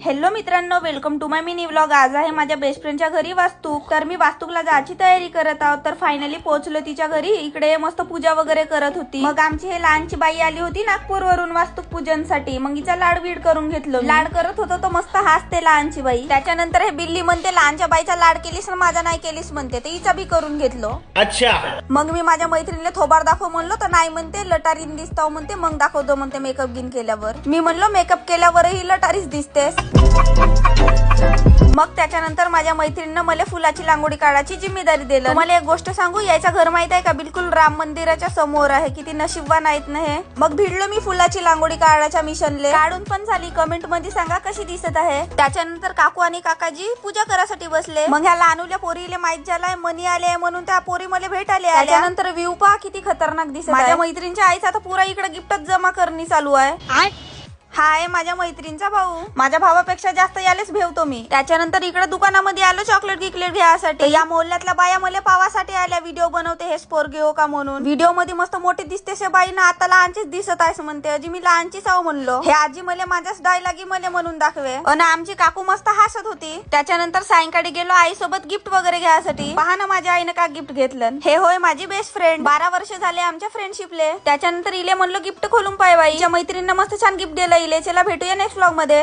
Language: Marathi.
हॅलो मित्रांनो, welcome to my mini vlog. आज आहे माझ्या बेस्ट फ्रेंडच्या घरी वास्तूक। तर मी वास्तूकला जायची तयारी करत आहोत। तर फायनली पोहोचलो तिच्या घरी। इकडे मस्त पूजा वगैरे करत होती। मग आमची हे लहानची बाई आली होती नागपूरवरून वास्तूक पूजनसाठी। मग हिचा लाड बीड करून घेतलो। लाड करत होतो तो मस्त हसते लहानची बाई। त्याच्यानंतर हे बिल्ली म्हणते लहानच्या बाईचा लाड केलीस ना माझा नाही केलीस म्हणते, तर हिचा बी करून घेतलो। अच्छा, मग मी माझ्या मैत्रिणीला थोबाड दाखव म्हणलो तर नाही म्हणते, लटारीन दिसताव म्हणते। मग दाखवतो म्हणते मेकअप गिन केल्यावर। मी म्हणलो मेकअप केल्यावरही लटारीच दिसतेस। मग त्याच्यानंतर माझ्या मैत्रिणीनं मला फुलाची रांगोळी काढायची जिम्मेदारी दिली। मला एक गोष्ट सांगू, याचा घर माहित आहे का, बिलकुल राम मंदिराच्या समोर आहे। किती नशीबवान आहेत ना हे। मग भिडलो मी फुलाची रांगोळी काढायच्या मिशनले। काढून पण झाली। कमेंट मध्ये सांगा कशी दिसत आहे। त्याच्यानंतर काकू आणि काकाजी पूजा करायसाठी बसले। मग ह्या लहानुल्या पोरीले माहित झालाय मनी आले म्हणून त्या पोरी मला भेटायला आल्या। त्याच्यानंतर व्ह्यू पहा किती खतरनाक दिसत आहे। माझ्या मैत्रिणीच्या आईचा आता पुरा इकडे गिफ्टच जमा करणी चालू आहे। हा आहे माझ्या मैत्रिणीचा भाऊ। माझ्या भावापेक्षा जास्त यालेच भेवतो मी। त्याच्यानंतर इकडे दुकानामध्ये आलो चॉकलेट गिकलेट घ्यायसाठी। या मोहल्ल्यातल्या बाया मला पावासाठी आल्या, व्हिडिओ बनवते हे स्पोर घेऊ का म्हणून। व्हिडिओ मध्ये मस्त मोठी दिसते से बाई ना, आता लहानचीच दिसत आहे म्हणते। अजी मी लहानचीच आहो म्हणलो। हे आजी मला माझ्याच डायलॉगी मला म्हणून दाखवे। आणि आमची काकू मस्त हसत होती। त्याच्यानंतर सायंकाळी गेलो आईसोबत गिफ्ट वगैरे घ्यायसाठी। पहा ना माझ्या आईनं का गिफ्ट घेतलं। हे होय माझी बेस्ट फ्रेंड, 12 वर्ष झाले आमच्या फ्रेंडशिपले। त्याच्यानंतर इले म्हणलो गिफ्ट खोलून पाय बाई। मैत्रिणींना मस्त छान गिफ्ट दिलं। चला भेटूया नेक्स्ट व्लॉग मध्ये।